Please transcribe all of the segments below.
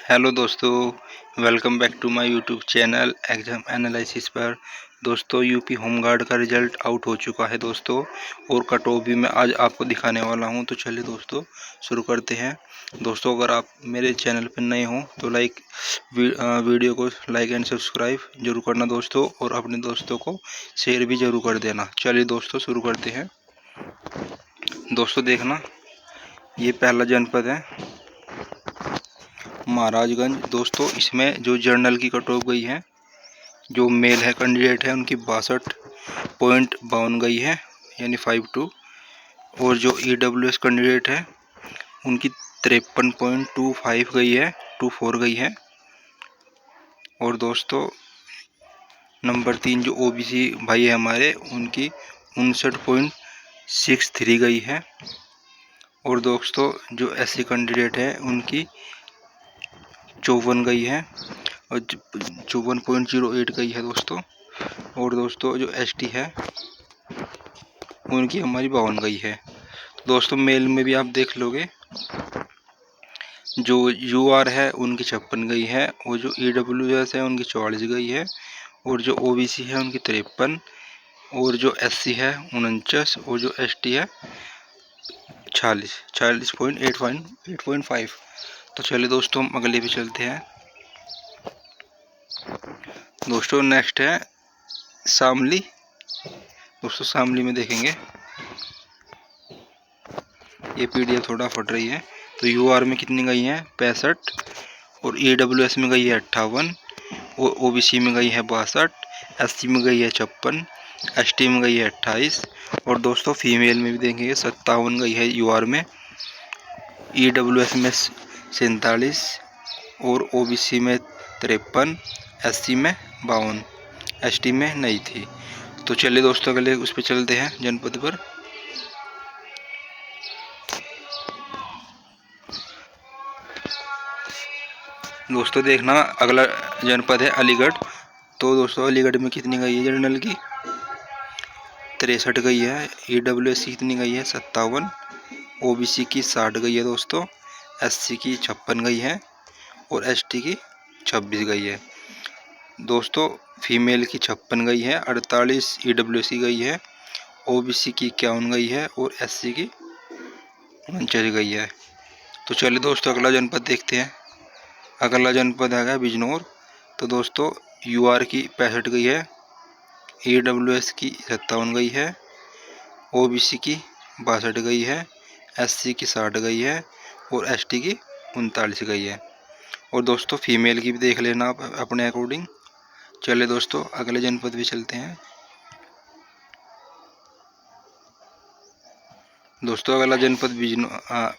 Hello दोस्तों, welcome back to my YouTube channel exam analysis पर। दोस्तों, यूपी होमगार्ड का रिजल्ट आउट हो चुका है दोस्तों, और कट ऑफ भी मैं आज आपको दिखाने वाला हूं। तो चलिए दोस्तों शुरू करते हैं। दोस्तों, अगर आप मेरे चैनल पर नए हों तो वीडियो को लाइक एंड सब्सक्राइब जरूर करना दोस्तों, और अपने दोस्तों को शेयर भी जरूर कर देना। चलिए दोस्तों शुरू करते हैं। दोस्तों देखना, ये पहला जनपद है महाराजगंज। दोस्तों, इसमें जो जर्नल की कट ऑफ गई है, जो मेल है कैंडिडेट है उनकी 62.52 गई है, यानी 52। और जो EWS कैंडिडेट है उनकी 53.25 गई है, 24 गई है। और दोस्तों नंबर 3 जो OBC भाई है हमारे, उनकी 59.63 गई है। और दोस्तों जो SC कैंडिडेट है उनकी 54 गई है, और 54.08 गई है दोस्तों। और दोस्तों जो ST है उनकी हमारी 52 गई है। दोस्तों मेल में भी आप देख लोगे, जो UR है उनकी 56 गई है, और जो EWS है उनकी 44 गई है, और जो OBC है उनकी 53, और जो SC है 49, और जो ST है 40.85। तो चलिए दोस्तों हम अगले भी चलते हैं। दोस्तों नेक्स्ट है शामली। दोस्तों शामली में देखेंगे, ये PDF थोड़ा फट रही है। तो UR में कितनी गई है 65, और EWS में गई है 58, और OBC में गई है 62, SC में गई है 56, ST में गई है 28। और दोस्तों फीमेल में भी देखेंगे 57 गई है UR में, EWS में 47, और OBC में 53, SC में 52, ST में नहीं थी। तो चलिए दोस्तों अगले उस पर चलते हैं जनपद पर। दोस्तों देखना, अगला जनपद है अलीगढ़। तो दोस्तों अलीगढ़ में कितनी गई है जनरल की 63 गई है, EWS की कितनी गई है 57, OBC की 60 गई है दोस्तों, SC की 56 गई है, और ST की 26 गई है। दोस्तों फीमेल की 56 गई है, 48 EWS की गई है, OBC की 51 गई है, और SC की 49 गई है। तो चलिए दोस्तों अगला जनपद देखते हैं। अगला जनपद है बिजनौर। तो दोस्तों UR की 65 गई है, EWS की 57 गई है, OBC की 62 गई है, SC की 60 गई है, और ST की 39 गई है। और दोस्तों फीमेल की भी देख लेना आप अपने अकॉर्डिंग। चलिए दोस्तों अगले जनपद भी चलते हैं। दोस्तों अगला जनपद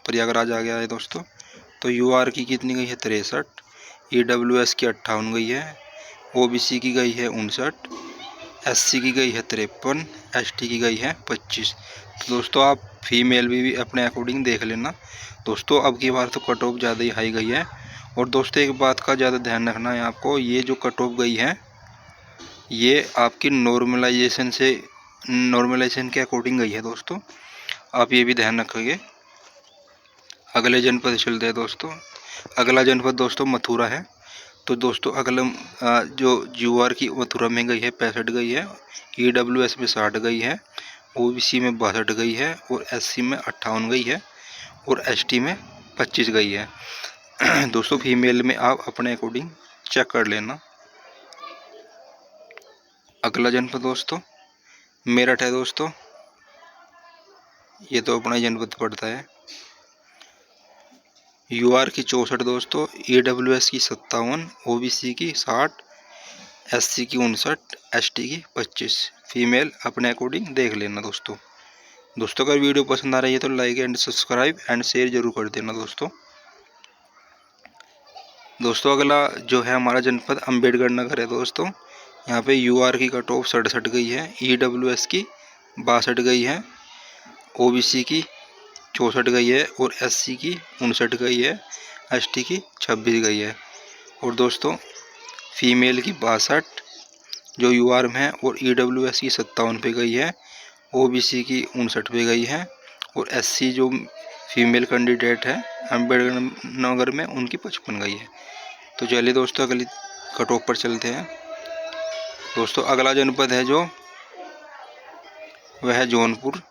प्रयागराज आ गया है दोस्तों। तो UR की कितनी गई है 63, EWS की 58 गई है, OBC की गई है 59, SC की गई है 53, ST की गई है 25। तो दोस्तों आप फीमेल भी अपने अकॉर्डिंग देख लेना। दोस्तों अब की बार तो कट ऑफ ज़्यादा ही हाई गई है। और दोस्तों एक बात का ज़्यादा ध्यान रखना है आपको, ये जो कट ऑफ गई है ये आपकी नॉर्मलाइजेशन के अकॉर्डिंग गई है दोस्तों, आप ये भी ध्यान रखोगे। अगले जनपद चलते हैं दोस्तों। अगला जनपद दोस्तों मथुरा है। तो दोस्तों अगला जो UR की मथुरा में गई है 65 गई है, EWS में 60 गई है, OBC में 62 गई है, और SC में 58 गई है, और ST में 25 गई है। दोस्तों फीमेल में आप अपने अकॉर्डिंग चेक कर लेना। अगला जनपद दोस्तों मेरठ है दोस्तों, ये तो अपना जनपद पड़ता है। UR की 64 दोस्तों, EWS की 57, OBC की 60, SC की 59, ST की 25। फीमेल अपने अकॉर्डिंग देख लेना दोस्तों। दोस्तों अगर वीडियो पसंद आ रही है तो like and subscribe and share जरूर कर देना दोस्तों। दोस्तों अगला जो है हमारा जनपद अम्बेडकर नगर है दोस्तों। यहाँ पे UR की कट ऑफ 67 गई है, EWS की 62 गई है, OBC की 64 गई है, और SC की 59 गई है, ST की 26 गई है। और दोस्तों फीमेल की 62 जो UR में है, और EWS की 57 पे गई है, OBC की 59 पे गई है, और SC जो फीमेल कैंडिडेट है अम्बेडकर नगर में उनकी 55 गई है। तो चलिए दोस्तों अगली कट ऑफ पर चलते हैं। दोस्तों अगला जनपद है जो वह है जौनपुर।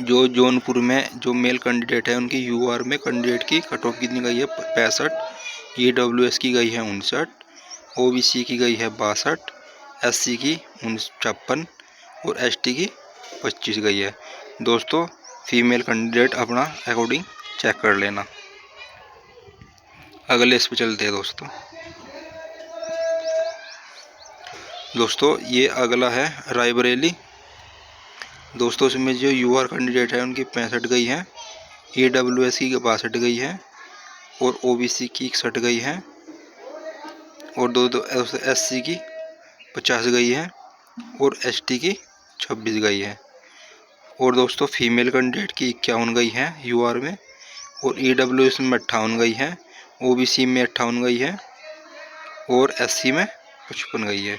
जो जौनपुर में जो मेल कैंडिडेट है उनकी यूआर में कैंडिडेट की कट ऑफ कितनी गई है 65, ईडब्ल्यूएस की गई है 59, ओबीसी की गई है 62, एससी की 56 और एसटी की 25 गई है। दोस्तों फीमेल कैंडिडेट अपना अकॉर्डिंग चेक कर लेना। अगले इस पे चलते हैं दोस्तों ये अगला है रायबरेली। दोस्तों इसमें जो यूआर कैंडिडेट है उनकी 65 गई है, ईडब्ल्यूएस की 62 गई है और ओबीसी की 61 गई है और दो एससी की 50 गई है और एसटी की 26 गई है। और दोस्तों फीमेल कैंडिडेट की 51 गई है यूआर में और ईडब्ल्यूएस में 58 गई है, ओबीसी में 58 गई है और एससी में 55 गई है।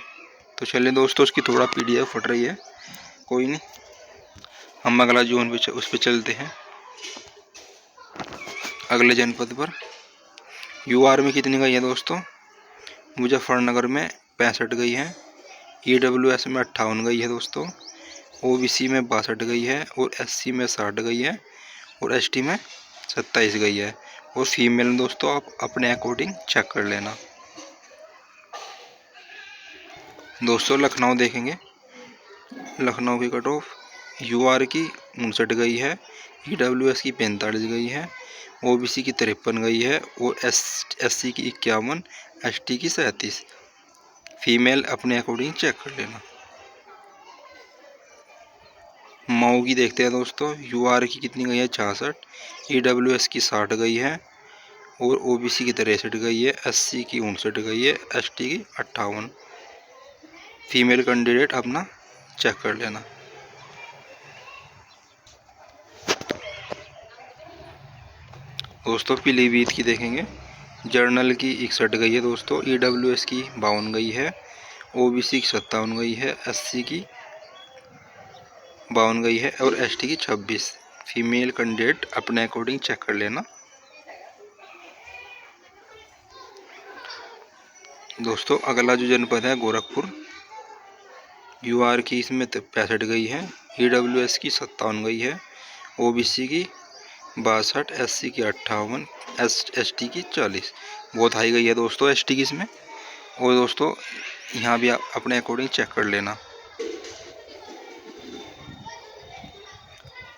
तो चलिए दोस्तों उसकी थोड़ा पीडीएफ फट रही है, कोई नहीं, हम अगला जोन पे उस पर चलते हैं। अगले जनपद पर यूआर में कितनी गई है दोस्तों, मुजफ्फरनगर में 65 गई है, ईडब्ल्यूएस में 58 गई है दोस्तों, ओबीसी में 62 गई है और एससी में 60 गई है और एसटी में 27 गई है। और फीमेल में दोस्तों आप अपने अकॉर्डिंग चेक कर लेना। दोस्तों लखनऊ देखेंगे, लखनऊ की कट ऑफ यूआर की 59 गई है, ईडब्ल्यूएस की 45 गई है, ओबीसी की 53 गई है और एससी की 51, एसटी की 37। फीमेल अपने अकॉर्डिंग चेक कर लेना। मऊ की देखते हैं दोस्तों, यूआर की कितनी गई है 66, ईडब्ल्यूएस की 60 गई है और ओबीसी की 63 गई है, एससी की 59 गई है, एसटी की 58। फीमेल कैंडिडेट अपना चेक कर लेना। दोस्तों पीलीभीत की देखेंगे, जर्नल की 61 गई है दोस्तों, ईडब्ल्यूएस की 52 गई है, ओबीसी की 57 गई है, एससी की 52 गई है और एसटी की 26। फीमेल कैंडिडेट अपने अकॉर्डिंग चेक कर लेना। दोस्तों अगला जो जनपद है गोरखपुर, यूआर की इसमें 65 गई है, ईडब्ल्यूएस की 57 गई है, ओबीसी की 62, एससी की 58, एसटी की 40। बहुत हाई गई है दोस्तों एसटी की इसमें। और दोस्तों यहाँ भी आप अपने अकॉर्डिंग चेक कर लेना।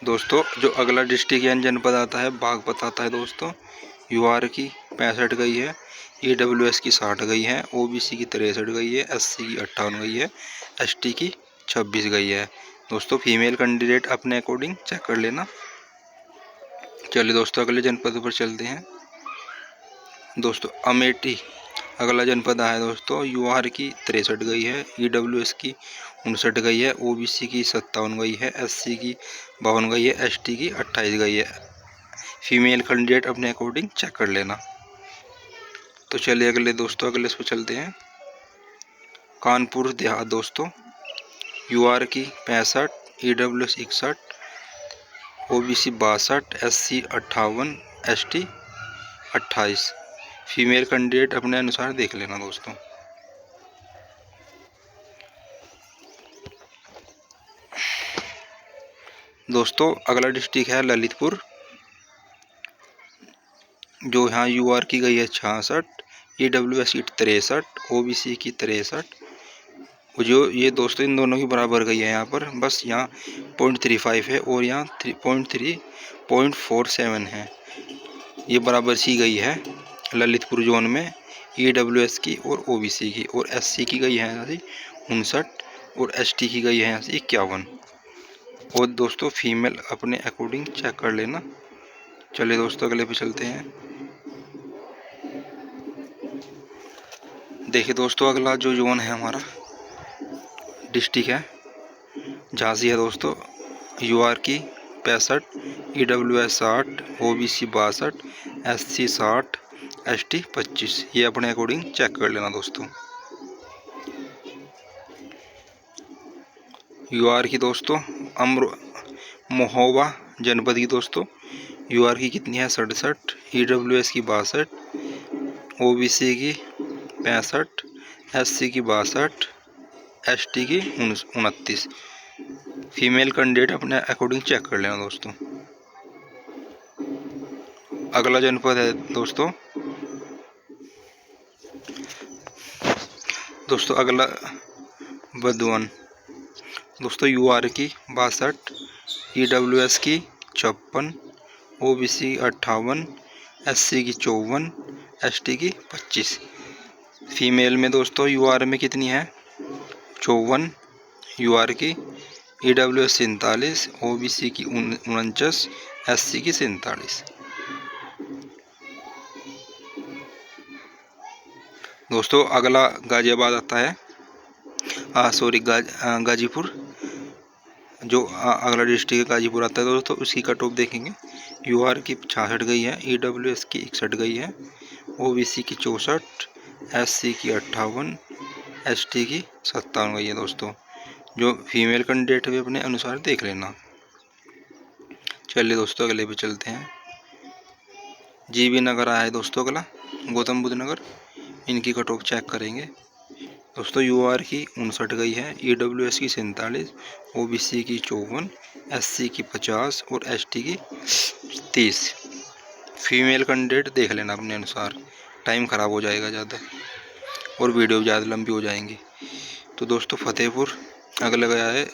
दोस्तों जो अगला डिस्ट्रिक्ट या जनपद आता है बागपत आता है दोस्तों, यूआर की 65 गई है, ईडब्ल्यूएस की 60 गई है, ओबीसी की 63 गई है, एससी की 58 गई है, एसटी की 26 गई है। दोस्तों फीमेल कैंडिडेट अपने अकॉर्डिंग चेक कर लेना। चलिए दोस्तों अगले जनपद पर चलते हैं। दोस्तों अमेठी अगला जनपद आया दोस्तों, यूआर की 63 गई है, ईडब्ल्यूएस की 59 गई है, ओबीसी की 57 गई है, एससी की 52 गई है, एसटी की 28 गई है। फीमेल कैंडिडेट अपने अकॉर्डिंग चेक कर लेना। तो चलिए अगले दोस्तों अगले इस पर चलते हैं। कानपुर देहात दोस्तों, यूआर की 65, EWS 61, OBC 62, SC 58, ST 28। Female candidate अपने अनुसार देख लेना दोस्तों। दोस्तों अगला डिस्ट्रिक्ट है ललितपुर, जो यहाँ यूआर की गई है 66, ईडब्ल्यूएस की 63, ओबीसी की 63। जो ये दोस्तों इन दोनों की बराबर गई है यहाँ पर, बस यहाँ 0.35 है और यहाँ 0.47 है। ये बराबर सी गई है ललितपुर जोन में ईडब्ल्यूएस की और ओबीसी की। और एससी की गई है यहाँ से 59 और एसटी की गई है यहाँ से 51। और दोस्तों फीमेल अपने अकॉर्डिंग चेक कर लेना। चलिए दोस्तों अगले पे चलते हैं। देखिए दोस्तों अगला जो जोन है हमारा डिस्ट्रिक्ट है झांसी है दोस्तों, यूआर की 65, ईडब्ल्यूएस 60, ओबीसी 62, एससी 60, एसटी 25। ये अपने अकॉर्डिंग चेक कर लेना दोस्तों। यूआर की दोस्तों महोबा जनपद की दोस्तों, यूआर की कितनी है 67, ईडब्ल्यूएस की 62, ओबीसी की 65, एससी की 62, एसटी की 29। फीमेल कैंडिडेट अपने अकॉर्डिंग चेक कर लेना दोस्तों। अगला जनपद है दोस्तों अगला बर्धमान। दोस्तों यूआर की 62, ईडब्ल्यूएस की 56, ओबीसी 58, एससी की 54, एसटी की 25। फीमेल में दोस्तों यूआर में कितनी है 54 यूआर की, ईडब्ल्यूएस 47, ओबीसी की 49, एससी की 47। दोस्तों अगला गाजियाबाद आता है, गाजीपुर। जो अगला डिस्ट्रिक्ट गाजीपुर आता है दोस्तों, उसकी कट ऑफ देखेंगे। यूआर की 66 गई है, ईडब्ल्यूएस की 61 गई है, ओबीसी की 64, एससी की 58, एसटी की 57 गई है दोस्तों। जो फीमेल कैंडिडेट भी अपने अनुसार देख लेना। चलिए दोस्तों अगले पे चलते हैं। जीबी नगर आया है दोस्तों अगला, गौतम बुद्ध नगर। इनकी कट ऑफ चेक करेंगे दोस्तों। यूआर की 59 गई है, ईडब्ल्यूएस की 47, ओबीसी की 54, एससी की 50 और एसटी की 30। फीमेल कैंडिडेट देख लेना अपने अनुसार, टाइम ख़राब हो जाएगा ज़्यादा और वीडियो ज़्यादा लंबी हो जाएंगी। तो दोस्तों फतेहपुर अगला गया है,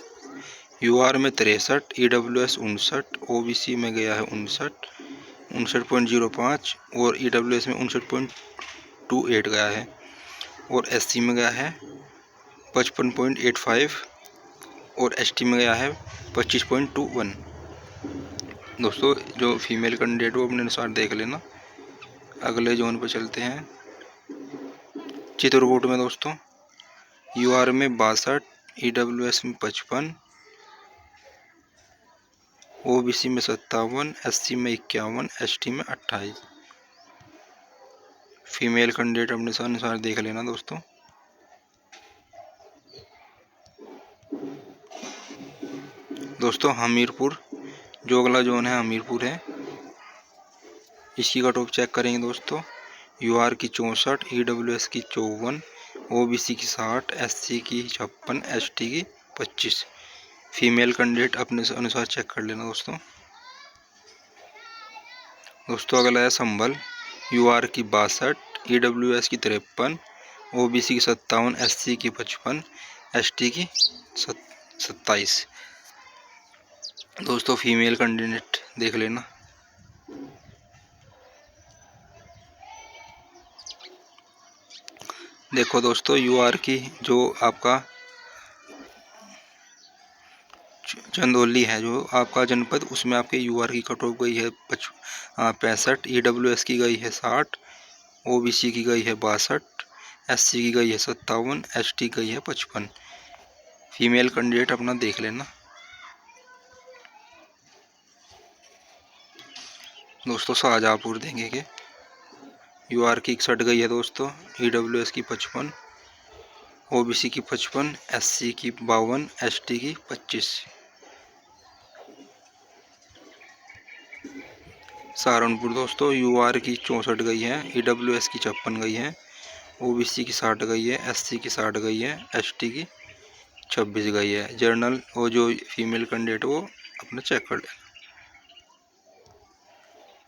यूआर में 63, ईडब्ल्यूएस 59, ओबीसी में गया है 59.05 और ईडब्ल्यूएस में 59.28 गया है और एससी में गया है 55.85 और एसटी में गया है 25.21। दोस्तों जो फीमेल कैंडिडेट वो अपने अनुसार देख लेना। अगले जोन पर चलते हैं, चित्रकूट में दोस्तों यूआर में 62, ईडब्ल्यूएस में 55, ओबीसी में 57, एससी में 51, एसटी में 28। फीमेल कैंडिडेट अपने अनुसार देख लेना दोस्तों। दोस्तों हमीरपुर, जो अगला जोन है हमीरपुर है, इसकी कट ऑफ चेक करेंगे दोस्तों। यूआर की 64, ईडब्ल्यूएस की 54, ओबीसी की 60, एससी की 56, एसटी की 25। फीमेल कैंडिडेट अपने अनुसार चेक कर लेना दोस्तों। दोस्तों अगला है संभल, यूआर की 62, ईडब्ल्यूएस की 53, ओबीसी की 57, एससी की 55, एसटी की 27। दोस्तों फीमेल कैंडिडेट देख लेना। देखो दोस्तों यूआर की जो आपका चंदौली है, जो आपका जनपद, उसमें आपके यूआर की कट ऑफ गई है 65, ईडब्ल्यूएस की गई है 60, ओबीसी की गई है 62, एससी की गई है 57, एसटी गई है 55। फीमेल कैंडिडेट अपना देख लेना। दोस्तों शाहजहाँपुर देंगे, यूआर की 61 गई है दोस्तों, ईडब्ल्यूएस की 55, ओबीसी की 55, एससी की 52, एसटी की 25। सहारनपुर दोस्तों यूआर की 64 गई है, ईडब्ल्यूएस की 56 गई है, ओबीसी की 60 गई है, एससी की 60 गई है, एसटी की 26 गई है। जर्नल वो जो फीमेल कैंडिडेट वो अपना चेक कर लेना।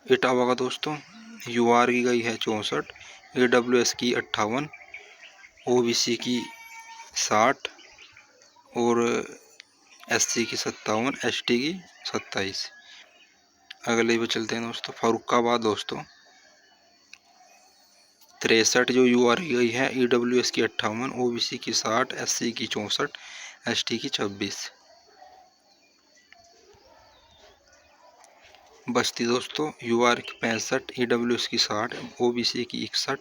इटावा का दोस्तों यूआर की गई है 64, ईडब्ल्यूएस की 58, ओबीसी की 60 और एससी की 57, एसटी की 27। अगले पे चलते हैं दोस्तों फरुखाबाद दोस्तों 63 जो यूआर की गई है, ईडब्ल्यूएस की 58, ओबीसी की 60, एससी की 64, एसटी की 26। बस्ती दोस्तों यूआर की 65, ईडब्ल्यूएस की 60, ओबीसी की 61,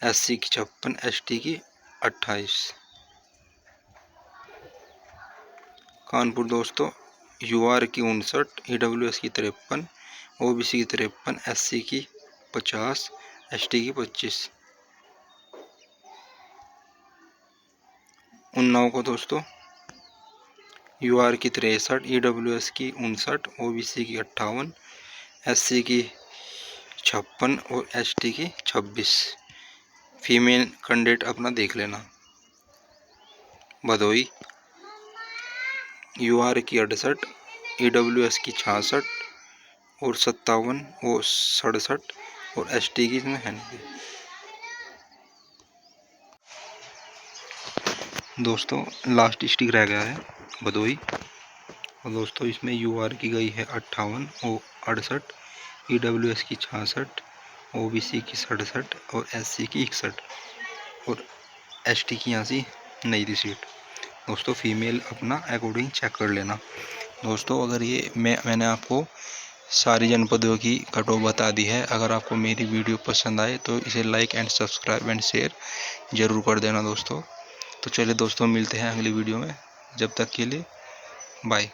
एससी की 56, एसटी की 28। कानपुर दोस्तों यूआर की 59, ईडब्ल्यूएस की 53, ओबीसी की 53, एससी की 50, एसटी की 25। उन्नाव को दोस्तों यूआर की 63, ईडब्ल्यूएस की 59, ओबीसी की 58, SC की 56 और ST की 26। फीमेल कैंडिडेट अपना देख लेना। भदोई UR की 68, EWS की 66 और 57 और 67 और ST की इसमें है नहीं। दोस्तों लास्ट स्टिक रह गया है भदोई, और दोस्तों इसमें UR की गई है 58 और 68, EWS की 66, OBC की 67 और SC की 61 और ST की यहाँ से नहीं थी सीट। दोस्तों फीमेल अपना अकॉर्डिंग चेक कर लेना। दोस्तों अगर ये मैंने आपको सारी जनपदों की कट ऑफ बता दी है। अगर आपको मेरी वीडियो पसंद आए तो इसे like and subscribe and share ज़रूर कर देना दोस्तों। तो चलिए दोस्तों मिलते हैं अगली वीडियो में, जब तक के लिए बाय।